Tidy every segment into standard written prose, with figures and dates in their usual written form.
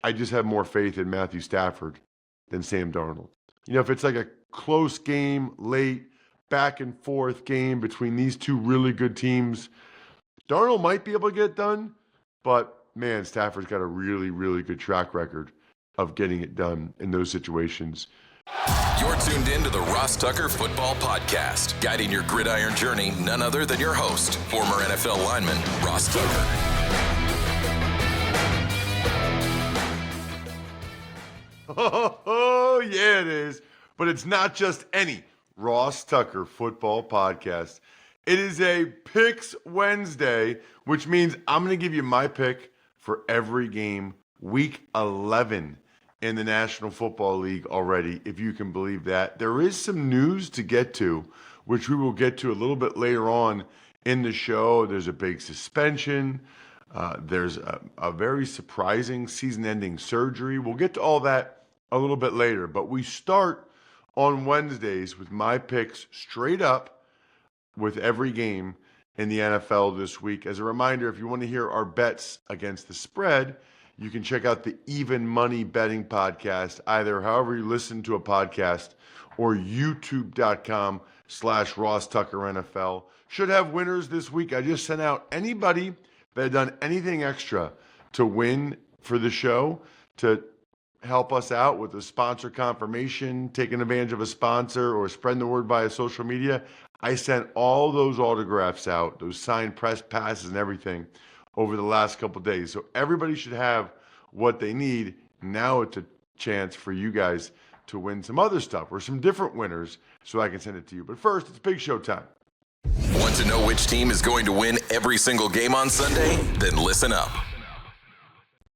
I just have more faith in Matthew Stafford than Sam Darnold. If it's like a close game, late, back and forth game between these two really good teams, Darnold might be able to get it done, but man, Stafford's got a really, really good track record of getting it done in those situations. You're tuned in to the Ross Tucker Football Podcast, guiding your gridiron journey, none other than your host, former NFL lineman, Ross Tucker. Oh, yeah, it is. But it's not just any Ross Tucker Football Podcast. It is a Picks Wednesday, which means I'm going to give you my pick for every game, Week 11 in the National Football League already, if you can believe that. There is some news to get to, which we will get to a little bit later on in the show. There's a big suspension. There's a very surprising season-ending surgery. We'll get to all that a little bit later, but we start on Wednesdays with my picks straight up with every game in the NFL this week. As a reminder, if you want to hear our bets against the spread, you can check out the Even Money Betting Podcast, either however you listen to a podcast or youtube.com/Ross Tucker NFL. Should have winners this week. I just sent out anybody that had done anything extra to win for the show, to help us out with a sponsor confirmation, taking advantage of a sponsor, or spreading the word via social media. I sent all those autographs out, those signed press passes and everything over the last couple of days. So everybody should have what they need. Now it's a chance for you guys to win some other stuff or some different winners so I can send it to you. But first, it's big show time. Want to know which team is going to win every single game on Sunday? Then listen up.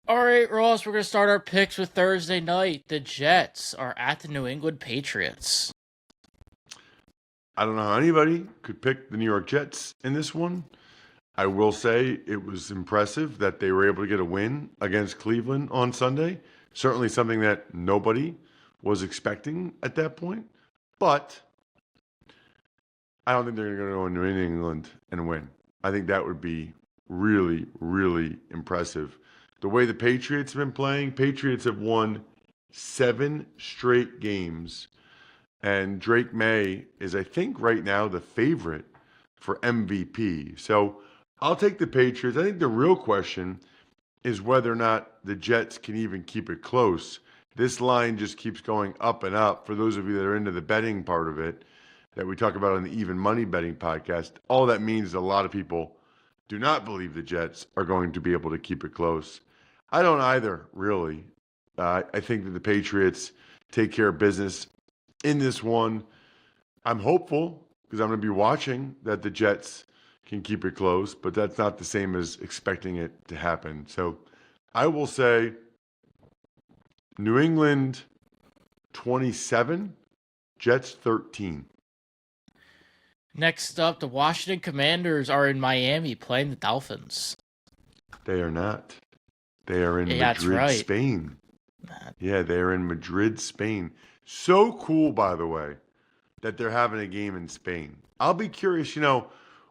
All right, Ross, we're going to start our picks with Thursday night. The Jets are at the New England Patriots. I don't know how anybody could pick the New York Jets in this one. I will say it was impressive that they were able to get a win against Cleveland on Sunday. Certainly something that nobody was expecting at that point. But I don't think they're going to go into New England and win. I think that would be really, really impressive. The way the Patriots have been playing, Patriots have won 7 straight games. And Drake May is, I think, right now the favorite for MVP. So I'll take the Patriots. I think the real question is whether or not the Jets can even keep it close. This line just keeps going up and up. For those of you that are into the betting part of it, that we talk about on the Even Money Betting Podcast, all that means is a lot of people do not believe the Jets are going to be able to keep it close. I don't either, really. I think that the Patriots take care of business in this one. I'm hopeful because I'm going to be watching that the Jets can keep it close, but that's not the same as expecting it to happen. So I will say New England 27, Jets 13. Next up, the Washington Commanders are in Miami playing the Dolphins. They are not. They are in Madrid, Spain. Yeah, they are in Madrid, Spain. So cool, by the way, that they're having a game in Spain. I'll be curious,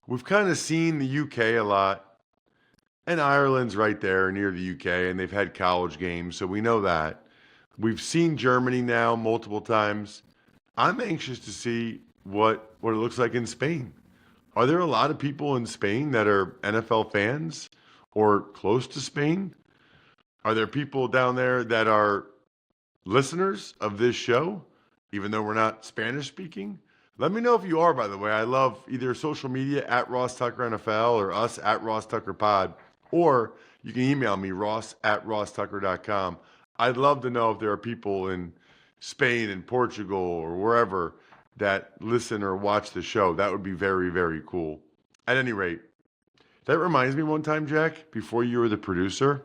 we've kind of seen the UK a lot, and Ireland's right there near the UK, and they've had college games, so we know that. We've seen Germany now multiple times. I'm anxious to see what it looks like in Spain. Are there a lot of people in Spain that are NFL fans or close to Spain? Are there people down there that are listeners of this show, even though we're not Spanish speaking? Let me know if you are, by the way. I love either social media at Ross Tucker NFL or us at Ross Tucker Pod, or you can email me, ross@rosstucker.com. I'd love to know if there are people in Spain and Portugal or wherever that listen or watch the show. That would be very, very cool. At any rate, that reminds me one time, Jack, before you were the producer,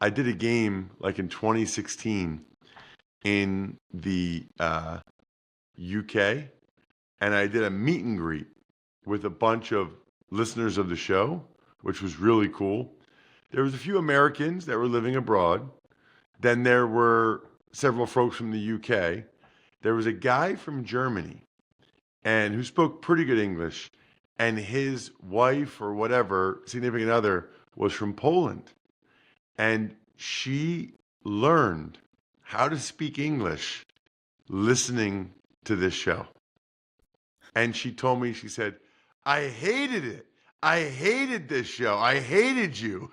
I did a game like in 2016 in the UK, and I did a meet and greet with a bunch of listeners of the show, which was really cool. There was a few Americans that were living abroad. Then there were several folks from the UK. There was a guy from Germany and who spoke pretty good English, and his wife or whatever, significant other, was from Poland. And she learned how to speak English listening to this show. And she told me, she said, I hated it. I hated this show. I hated you.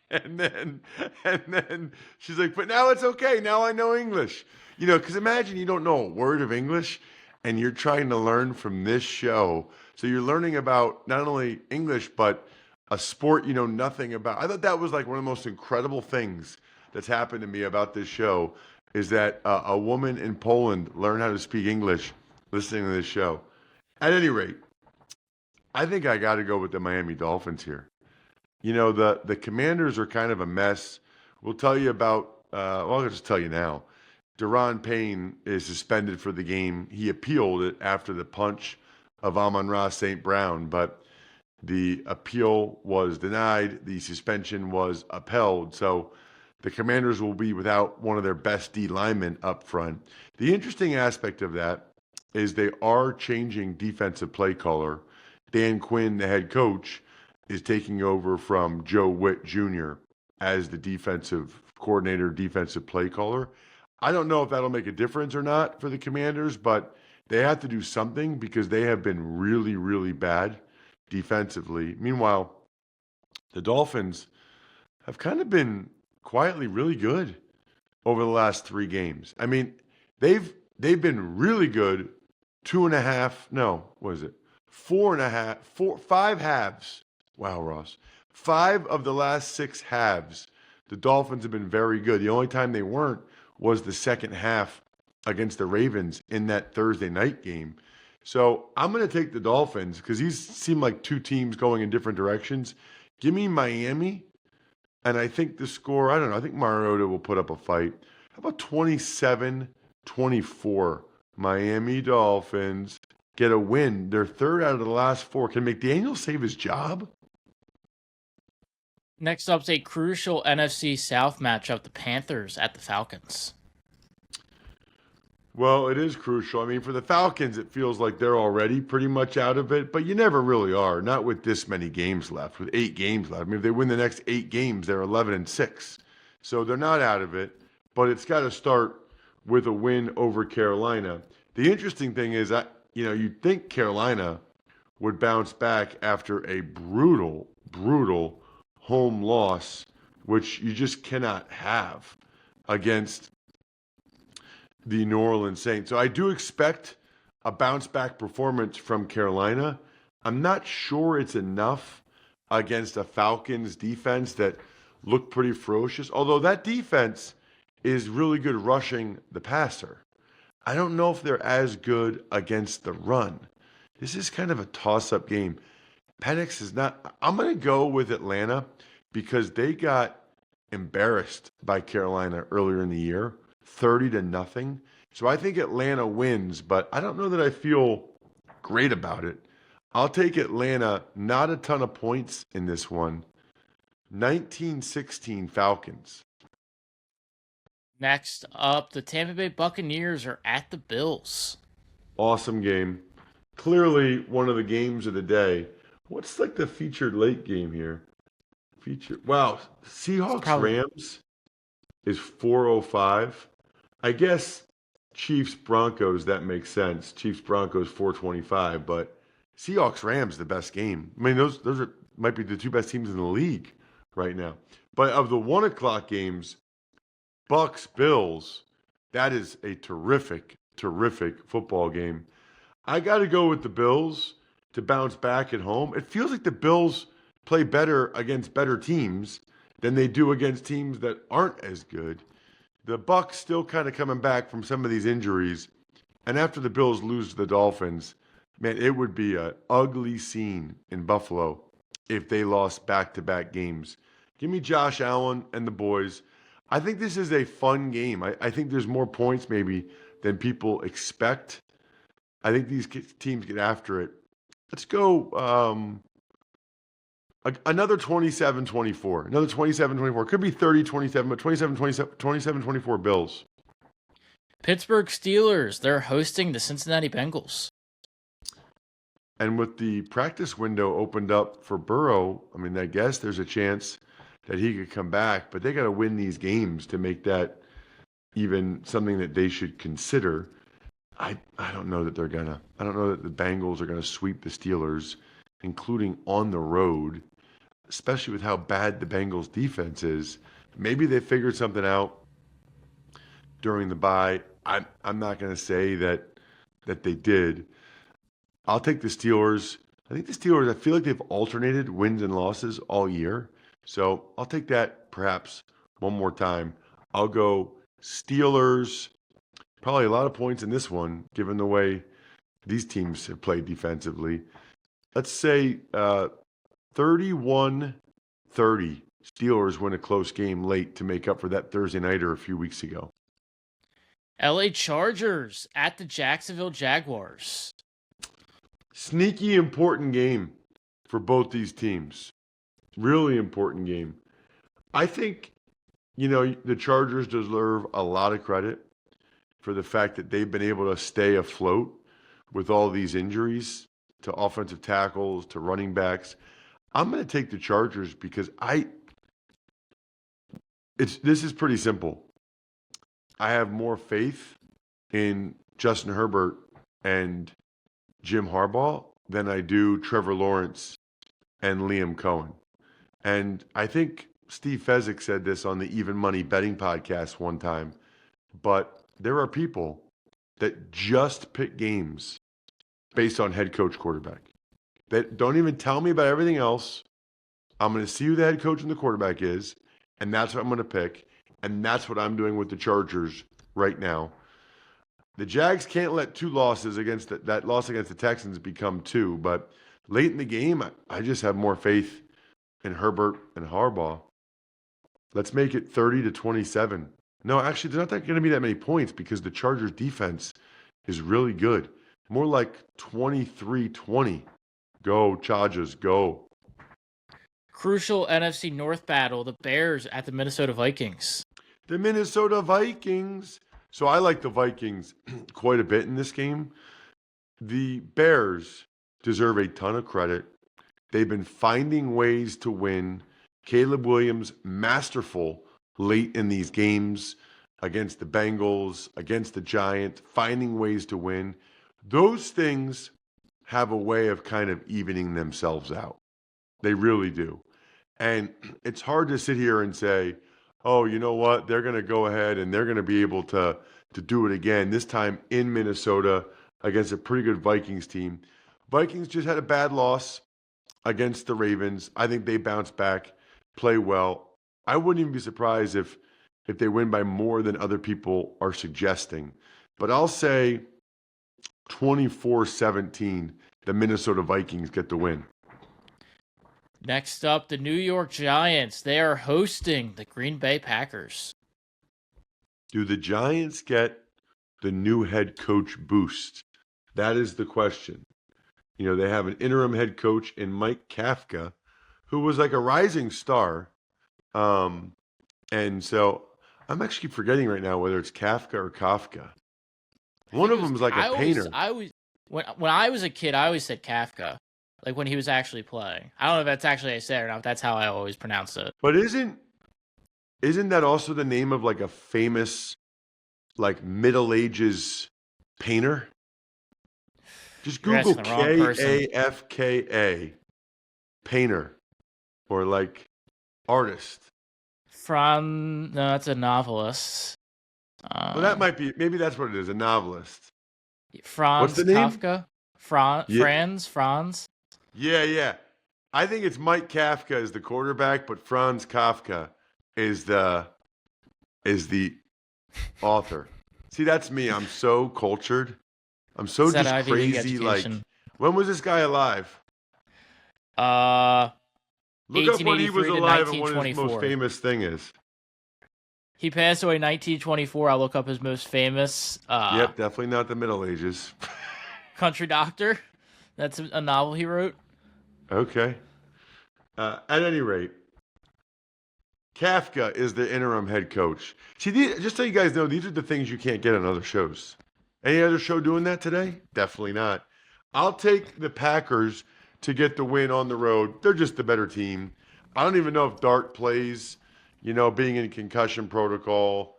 And then she's like, but now it's okay. Now I know English. Because imagine you don't know a word of English and you're trying to learn from this show. So you're learning about not only English, but a sport you know nothing about. I thought that was like one of the most incredible things that's happened to me about this show is that a woman in Poland learned how to speak English listening to this show. At any rate, I think I got to go with the Miami Dolphins here. The Commanders are kind of a mess. We'll tell you about, I'll just tell you now. Deron Payne is suspended for the game. He appealed it after the punch of Amon-Ra St. Brown, but the appeal was denied. The suspension was upheld. So the Commanders will be without one of their best D linemen up front. The interesting aspect of that is they are changing defensive play caller. Dan Quinn, the head coach, is taking over from Joe Witt Jr. as the defensive coordinator, defensive play caller. I don't know if that'll make a difference or not for the Commanders, but they have to do something because they have been really, really bad defensively. Meanwhile, the Dolphins have kind of been quietly really good over the last 3 games. I mean, they've been really good 5 halves. Wow, Ross. 5 of the last 6 halves, the Dolphins have been very good. The only time they weren't was the second half against the Ravens in that Thursday night game. So I'm going to take the Dolphins because these seem like 2 teams going in different directions. Give me Miami, and I think the score, I don't know, I think Mariota will put up a fight. How about 27-24? Miami Dolphins get a win. They're 3rd out of the last 4. Can McDaniel save his job? Next up is a crucial NFC South matchup, the Panthers at the Falcons. Well, it is crucial. I mean, for the Falcons, it feels like they're already pretty much out of it, but you never really are, not with this many games left, with 8 games left. I mean, if they win the next 8 games, they're 11-6. So they're not out of it, but it's got to start with a win over Carolina. The interesting thing is, you'd think Carolina would bounce back after a brutal home loss, which you just cannot have against the New Orleans Saints. So I do expect a bounce back performance from Carolina. I'm not sure it's enough against a Falcons defense that looked pretty ferocious, although that defense is really good rushing the passer. I don't know if they're as good against the run. This is kind of a toss-up game. Penix is not. I'm going to go with Atlanta because they got embarrassed by Carolina earlier in the year, 30-0. So I think Atlanta wins, but I don't know that I feel great about it. I'll take Atlanta, not a ton of points in this one. 19-16 Falcons. Next up, the Tampa Bay Buccaneers are at the Bills. Awesome game. Clearly one of the games of the day. What's like the featured late game here? Wow, Seahawks Rams is 4:05. I guess Chiefs Broncos, that makes sense. Chiefs Broncos 4:25, but Seahawks Rams the best game. I mean, those might be the 2 best teams in the league right now. But of the 1:00 games, Bucks Bills, that is a terrific football game. I got to go with the Bills to bounce back at home. It feels like the Bills play better against better teams than they do against teams that aren't as good. The Bucks still kind of coming back from some of these injuries. And after the Bills lose to the Dolphins, man, it would be an ugly scene in Buffalo if they lost back-to-back games. Give me Josh Allen and the boys. I think this is a fun game. I think there's more points maybe than people expect. I think these teams get after it. Let's go another 27-24. Another 27-24. Could be 30-27, but 27-24 Bills. Pittsburgh Steelers, they're hosting the Cincinnati Bengals. And with the practice window opened up for Burrow, I mean, I guess there's a chance that he could come back, but they got to win these games to make that even something that they should consider. I don't know that they're gonna. I don't know that the Bengals are gonna sweep the Steelers, including on the road, especially with how bad the Bengals defense is. Maybe they figured something out during the bye. I'm not gonna say that they did. I'll take the Steelers. I think the Steelers, I feel like they've alternated wins and losses all year. So I'll take that perhaps one more time. I'll go Steelers. Probably a lot of points in this one, given the way these teams have played defensively. Let's say 31-30. Steelers win a close game late to make up for that Thursday nighter a few weeks ago. LA Chargers at the Jacksonville Jaguars. Sneaky important game for both these teams. Really important game. I think, the Chargers deserve a lot of credit for the fact that they've been able to stay afloat with all these injuries to offensive tackles, to running backs. I'm going to take the Chargers because this is pretty simple. I have more faith in Justin Herbert and Jim Harbaugh than I do Trevor Lawrence and Liam Cohen. And I think Steve Fezzik said this on the Even Money Betting podcast one time, but there are people that just pick games based on head coach quarterback. That don't even tell me about everything else. I'm going to see who the head coach and the quarterback is, and that's what I'm going to pick. And that's what I'm doing with the Chargers right now. The Jags can't let two losses against that loss against the Texans become two, but late in the game, I just have more faith in Herbert and Harbaugh. Let's make it 30-27. No, actually, there's not going to be that many points because the Chargers defense is really good. More like 23-20. Go, Chargers, go. Crucial NFC North battle, the Bears at the Minnesota Vikings. The Minnesota Vikings. So I like the Vikings quite a bit in this game. The Bears deserve a ton of credit. They've been finding ways to win. Caleb Williams, masterful late in these games against the Bengals, against the Giants, finding ways to win. Those things have a way of kind of evening themselves out. They really do. And it's hard to sit here and say, oh, you know what? They're going to go ahead and they're going to be able to do it again, this time in Minnesota against a pretty good Vikings team. Vikings just had a bad loss against the Ravens. I think they bounce back, play well. I wouldn't even be surprised if they win by more than other people are suggesting. But I'll say 24-17, the Minnesota Vikings get the win. Next up, the New York Giants. They are hosting the Green Bay Packers. Do the Giants get the new head coach boost? That is the question. They have an interim head coach in Mike Kafka, who was like a rising star. And so I'm actually forgetting right now whether it's Kafka or Kafka. One of them is like a painter. When I was a kid, I always said Kafka, like when he was actually playing. I don't know if that's actually how I say it or not, but that's how I always pronounce it. But isn't that also the name of like a famous, like Middle Ages painter? Just Google Kafka, painter, or like artist. No, that's a novelist. Well, that might be, maybe that's what it is, a novelist. Franz What's the name? Kafka? Franz? Yeah. I think it's Mike Kafka is the quarterback, but Franz Kafka is the author. See, that's me. I'm so cultured. I'm so just crazy. Like, when was this guy alive? Look up when he was alive and what his most famous thing is. He passed away in 1924. I'll look up his most famous. Yep, definitely not the Middle Ages. Country Doctor. That's a novel he wrote. Okay. At any rate, Kafka is the interim head coach. See, just so you guys know, these are the things you can't get on other shows. Any other show doing that today? Definitely not. I'll take the Packers to get the win on the road. They're just the better team. I don't even know if Dart plays, being in concussion protocol,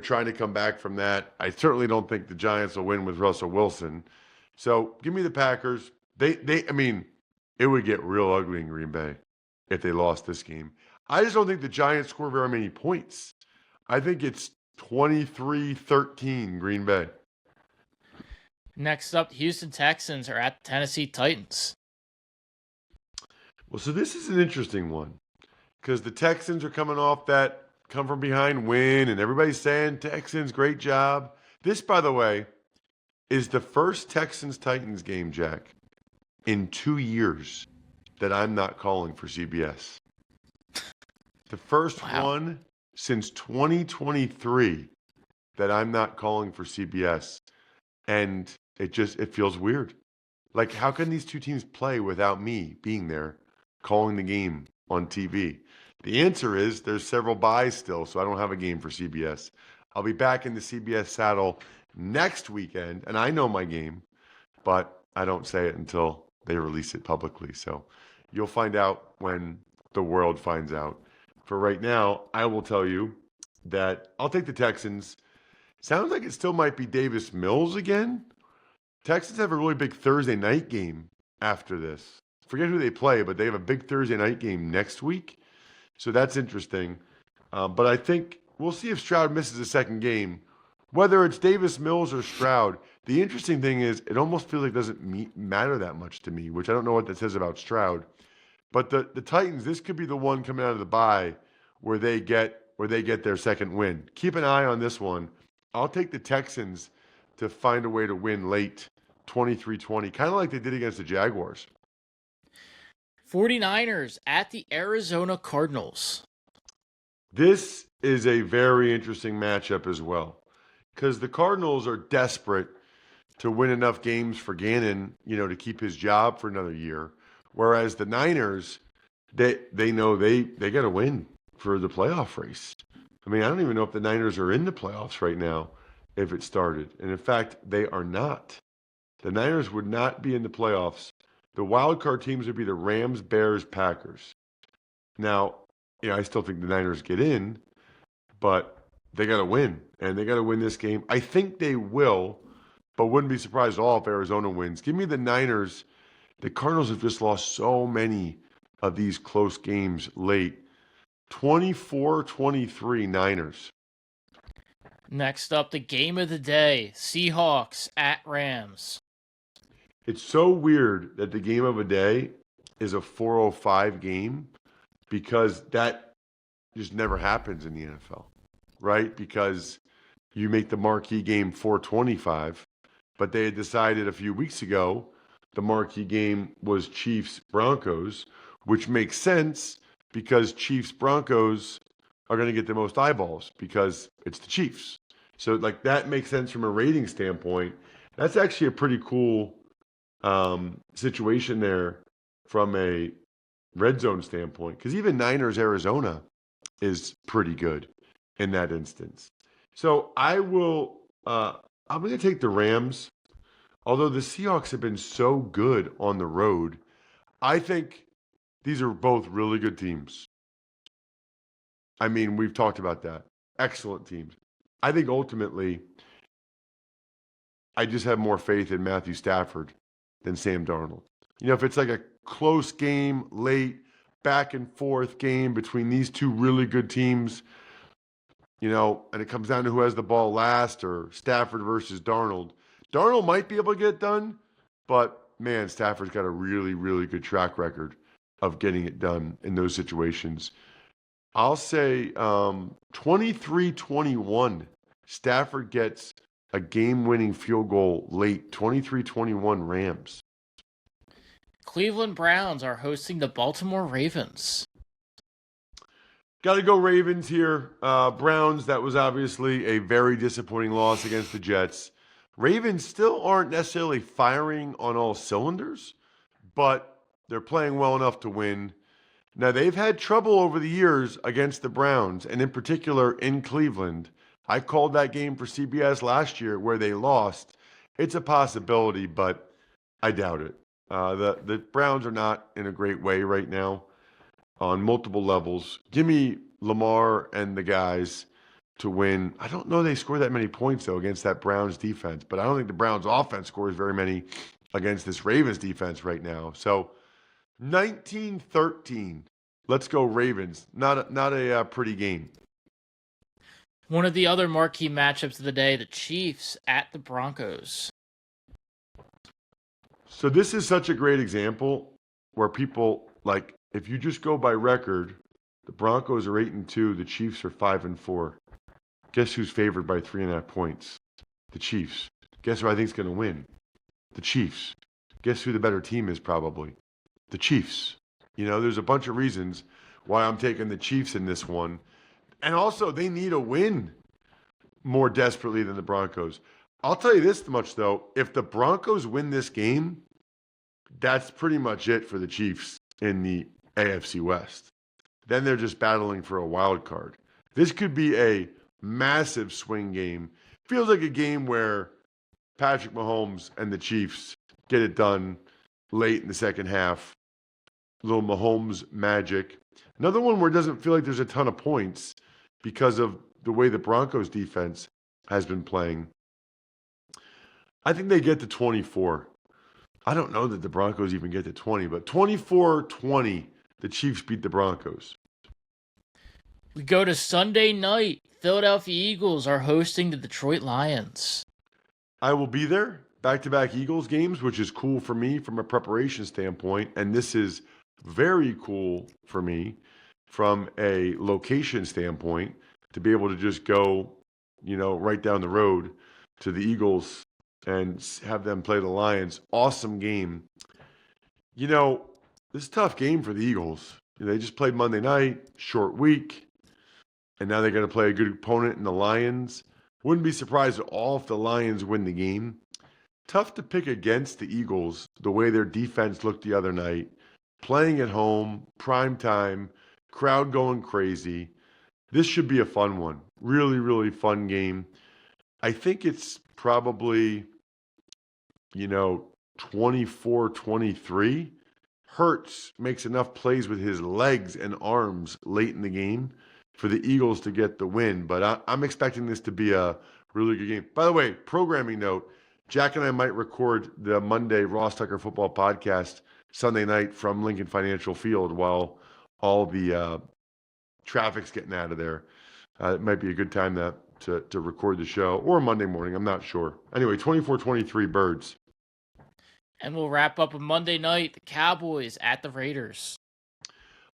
trying to come back from that. I certainly don't think the Giants will win with Russell Wilson. So give me the Packers. I mean, it would get real ugly in Green Bay if they lost this game. I just don't think the Giants score very many points. I think it's 23-13 Green Bay. Next up, Houston Texans are at the Tennessee Titans. Well, so this is an interesting one because the Texans are coming off that come from behind win, and everybody's saying, Texans, great job. This, by the way, is the first Texans-Titans game, Jack, in 2 years that I'm not calling for CBS. The first one since 2023 that I'm not calling for CBS. And it feels weird. Like, how can these two teams play without me being there calling the game on TV? The answer is there's several buys still, so I don't have a game for CBS. I'll be back in the CBS saddle next weekend, and I know my game, but I don't say it until they release it publicly. So you'll find out when the world finds out. For right now, I will tell you that I'll take the Texans. Sounds like it still might be Davis Mills again. Texans have a really big Thursday night game after this. Forget who they play, but they have a big Thursday night game next week. So that's interesting. But I think we'll see if Stroud misses a second game. Whether it's Davis Mills or Stroud, the interesting thing is it almost feels like it doesn't matter that much to me, which I don't know what that says about Stroud. But the Titans, this could be the one coming out of the bye where they get their second win. Keep an eye on this one. I'll take the Texans to find a way to win late, 23-20, kind of like they did against the Jaguars. 49ers at the Arizona Cardinals. This is a very interesting matchup as well because the Cardinals are desperate to win enough games for Gannon, to keep his job for another year. Whereas the Niners, they know they got to win for the playoff race. I mean, I don't even know if the Niners are in the playoffs right now if it started. And in fact, they are not. The Niners would not be in the playoffs. The wild card teams would be the Rams, Bears, Packers. Now, I still think the Niners get in, but they got to win. And they got to win this game. I think they will, but wouldn't be surprised at all if Arizona wins. Give me the Niners. The Cardinals have just lost so many of these close games late. 24-23 Niners. Next up, the game of the day, Seahawks at Rams. It's so weird that the game of a day is a 4:05 game because that just never happens in the NFL, right? Because you make the marquee game 4:25, but they had decided a few weeks ago the marquee game was Chiefs-Broncos, which makes sense because Chiefs-Broncos are going to get the most eyeballs because it's the Chiefs. So, that makes sense from a rating standpoint. That's actually a pretty cool situation there from a red zone standpoint because even Niners-Arizona is pretty good in that instance. So, I'm going to take the Rams. Although the Seahawks have been so good on the road, I think these are both really good teams. I mean, we've talked about that. Excellent teams. I think ultimately, I just have more faith in Matthew Stafford than Sam Darnold. If it's like a close game, late, back and forth game between these two really good teams, and it comes down to who has the ball last or Stafford versus Darnold, Darnold might be able to get it done, but, man, Stafford's got a really, really good track record of getting it done in those situations. I'll say 23-21. Stafford gets a game-winning field goal late, 23-21 Rams. Cleveland Browns are hosting the Baltimore Ravens. Got to go Ravens here. Browns, that was obviously a very disappointing loss against the Jets. Ravens still aren't necessarily firing on all cylinders, but they're playing well enough to win. Now, they've had trouble over the years against the Browns, and in particular in Cleveland. I called that game for CBS last year where they lost. It's a possibility, but I doubt it. The Browns are not in a great way right now. on multiple levels. Give me Lamar and the guys to win. I don't know they score that many points, though, against that Browns defense, but I don't think the Browns offense scores very many against this Ravens defense right now. So 19-13. Let's go Ravens. Not a pretty game. One of the other marquee matchups of the day, the Chiefs at the Broncos. So this is such a great example where people, like, if you just go by record, the Broncos are 8-2, the Chiefs are 5-4. Guess who's favored by 3.5 points? The Chiefs. Guess who I think is going to win? The Chiefs. Guess who the better team is probably? The Chiefs. You know, there's a bunch of reasons why I'm taking the Chiefs in this one. And also, they need a win more desperately than the Broncos. I'll tell you this much, though. If the Broncos win this game, that's pretty much it for the Chiefs in the AFC West. Then they're just battling for a wild card. This could be a massive swing game. Feels like a game where Patrick Mahomes and the Chiefs get it done late in the second half. Little Mahomes magic. Another one where it doesn't feel like there's a ton of points because of the way the Broncos defense has been playing. I think they get to 24. I don't know that the Broncos even get to 20, but 24-20, the Chiefs beat the Broncos. We go to Sunday night. Philadelphia Eagles are hosting the Detroit Lions. I will be there. Back-to-back Eagles games, which is cool for me from a preparation standpoint. And this is very cool for me from a location standpoint to be able to just go, you know, right down the road to the Eagles and have them play the Lions. Awesome game. You know, this is a tough game for the Eagles. They just played Monday night, short week, and now they're going to play a good opponent in the Lions. Wouldn't be surprised at all if the Lions win the game. Tough to pick against the Eagles the way their defense looked the other night. Playing at home, prime time, crowd going crazy. This should be a fun one. Really, really fun game. I think it's probably, 24-23. Hurts makes enough plays with his legs and arms late in the game for the Eagles to get the win. But I'm expecting this to be a really good game. By the way, programming note, Jack and I might record the Monday Ross Tucker Football Podcast Sunday night from Lincoln Financial Field while all the traffic's getting out of there. It might be a good time to record the show, or Monday morning, I'm not sure. Anyway, 24-23 Birds. And we'll wrap up with Monday night, the Cowboys at the Raiders.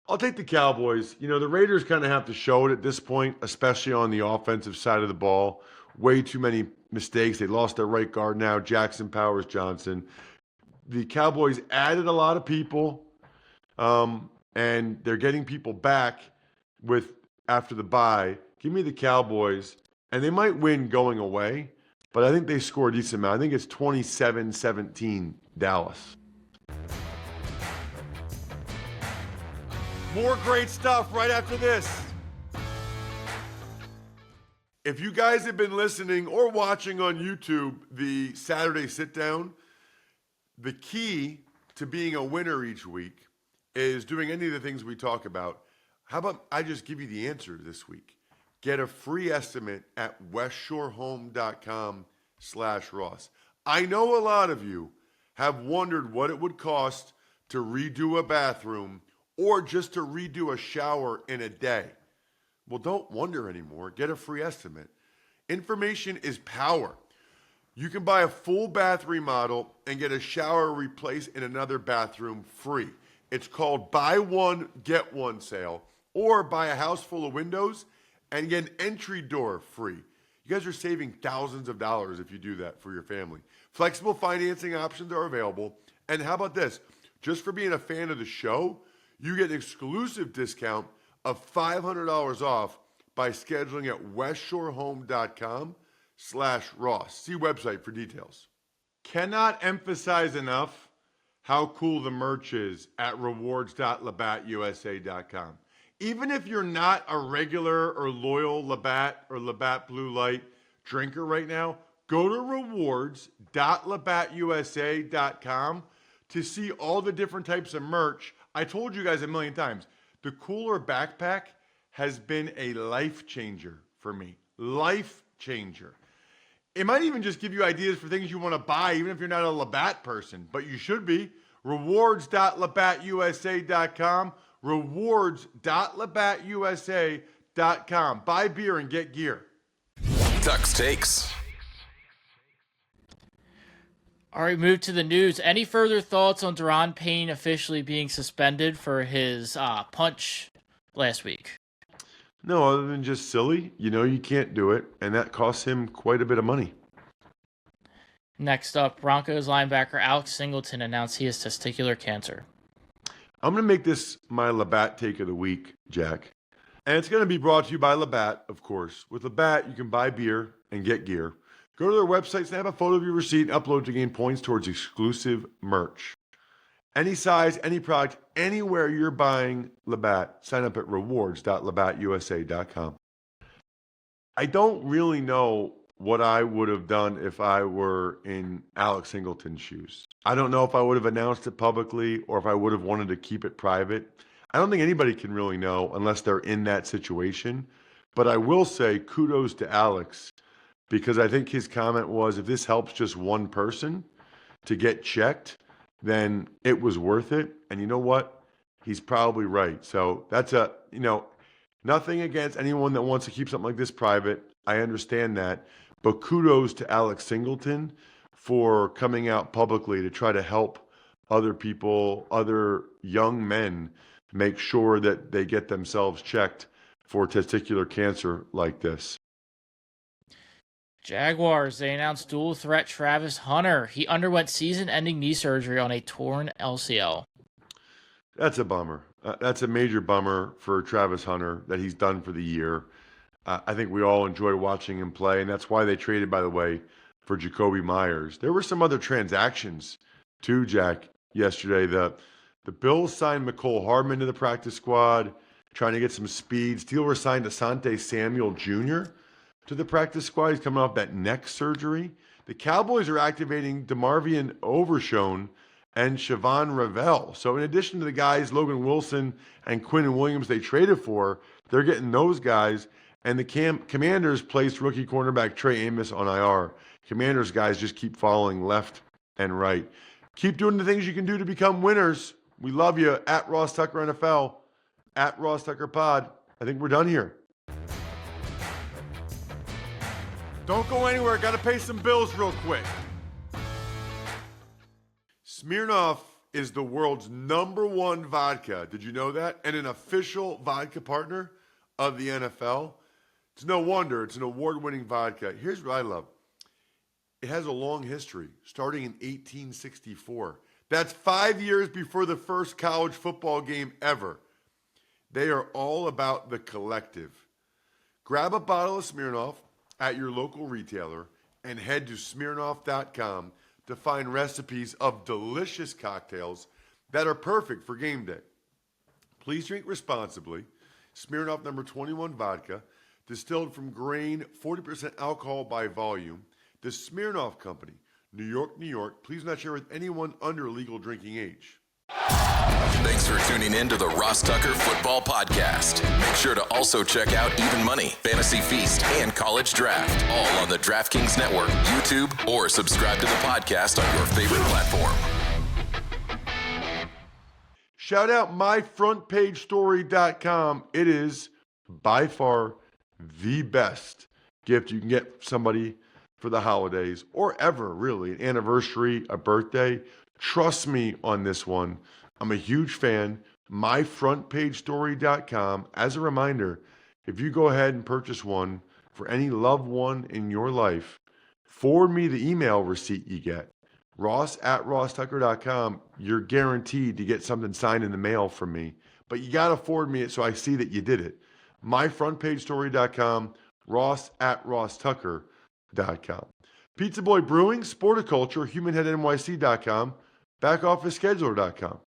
I'll take the Cowboys. You know, the Raiders kind of have to show it at this point, especially on the offensive side of the ball. Way too many mistakes. They lost their right guard now, Jackson Powers Johnson. The Cowboys added a lot of people, and they're getting people back after the bye. Give me the Cowboys, and they might win going away, but I think they score a decent amount. I think it's 27-17 Dallas. More great stuff right after this. If you guys have been listening or watching on YouTube the Saturday Sit Down, the key to being a winner each week is doing any of the things we talk about. How about I just give you the answer this week? Get a free estimate at westshorehome.com/Ross. I know a lot of you have wondered what it would cost to redo a bathroom or just to redo a shower in a day. Well, don't wonder anymore. Get a free estimate. Information is power. You can buy a full bath remodel and get a shower replaced in another bathroom free. It's called Buy One, Get One sale, or buy a house full of windows and get an entry door free. You guys are saving thousands of dollars if you do that for your family. Flexible financing options are available. And how about this? Just for being a fan of the show, you get an exclusive discount of $500 off by scheduling at westshorehome.com/Ross. See website for details. Cannot emphasize enough how cool the merch is at rewards.labattusa.com. Even if you're not a regular or loyal Labatt or Labatt Blue Light drinker right now, go to rewards.labattusa.com to see all the different types of merch. I told you guys a million times, The cooler backpack has been a life changer for me. Life changer. It might even just give you ideas for things you want to buy, even if you're not a Labatt person, but you should be. Rewards.labattusa.com. Rewards.labattusa.com. Buy beer and get gear. Tuck's Takes. All right, move to the news. Any further thoughts on Deron Payne officially being suspended for his punch last week? No, other than just silly. You know you can't do it, and that costs him quite a bit of money. Next up, Broncos linebacker Alex Singleton announced he has testicular cancer. I'm going to make this my Labatt take of the week, Jack. And it's going to be brought to you by Labatt, of course. With Labatt, you can buy beer and get gear. Go to their website, snap a photo of your receipt, and upload to gain points towards exclusive merch. Any size, any product, anywhere you're buying Labatt, sign up at rewards.labattusa.com. I don't really know what I would have done if I were in Alex Singleton's shoes. I don't know if I would have announced it publicly or if I would have wanted to keep it private. I don't think anybody can really know unless they're in that situation. But I will say kudos to Alex, because I think his comment was, if this helps just one person to get checked, then it was worth it. And you know what? He's probably right. So that's nothing against anyone that wants to keep something like this private. I understand that. But kudos to Alex Singleton for coming out publicly to try to help other people, other young men, make sure that they get themselves checked for testicular cancer like this. Jaguars, they announced dual threat Travis Hunter. He underwent season-ending knee surgery on a torn LCL. That's a bummer. That's a major bummer for Travis Hunter that he's done for the year. I think we all enjoy watching him play, and that's why they traded, by the way, for Jacoby Myers. There were some other transactions, too, Jack, yesterday. The Bills signed McCole Hardman to the practice squad, trying to get some speed. Steelers signed Asante Samuel Jr. to the practice squad. He's coming off that neck surgery. The Cowboys are activating DeMarvion Overshone and Siobhan Ravel. So in addition to the guys, Logan Wilson and Quinn Williams they traded for, they're getting those guys. And the Commanders placed rookie cornerback Trey Amos on IR. Commanders guys just keep falling left and right. Keep doing the things you can do to become winners. We love you. At Ross Tucker NFL. At Ross Tucker Pod. I think we're done here. Don't go anywhere. Got to pay some bills real quick. Smirnoff is the world's #1 vodka. Did you know that? And an official vodka partner of the NFL. It's no wonder. It's an award-winning vodka. Here's what I love. It has a long history, starting in 1864. That's 5 years before the first college football game ever. They are all about the collective. Grab a bottle of Smirnoff at your local retailer and head to Smirnoff.com to find recipes of delicious cocktails that are perfect for game day. Please drink responsibly. Smirnoff number 21 vodka, distilled from grain, 40% alcohol by volume. The Smirnoff Company, New York, New York. Please not share with anyone under legal drinking age. Thanks for tuning in to the Ross Tucker Football Podcast. Make sure to also check out Even Money, Fantasy Feast, and College Draft, all on the DraftKings Network, YouTube, or subscribe to the podcast on your favorite platform. Shout out myfrontpagestory.com. It is by far the best gift you can get somebody for the holidays or ever, really, an anniversary, a birthday. Trust me on this one. I'm a huge fan. myfrontpagestory.com. As a reminder, if you go ahead and purchase one for any loved one in your life, forward me the email receipt you get. Ross@rosstucker.com. You're guaranteed to get something signed in the mail from me. But you got to forward me it so I see that you did it. myfrontpagestory.com. Ross@rosstucker.com. Pizza Boy Brewing, Sporticulture, HumanHeadNYC.com, BackOfficeScheduler.com.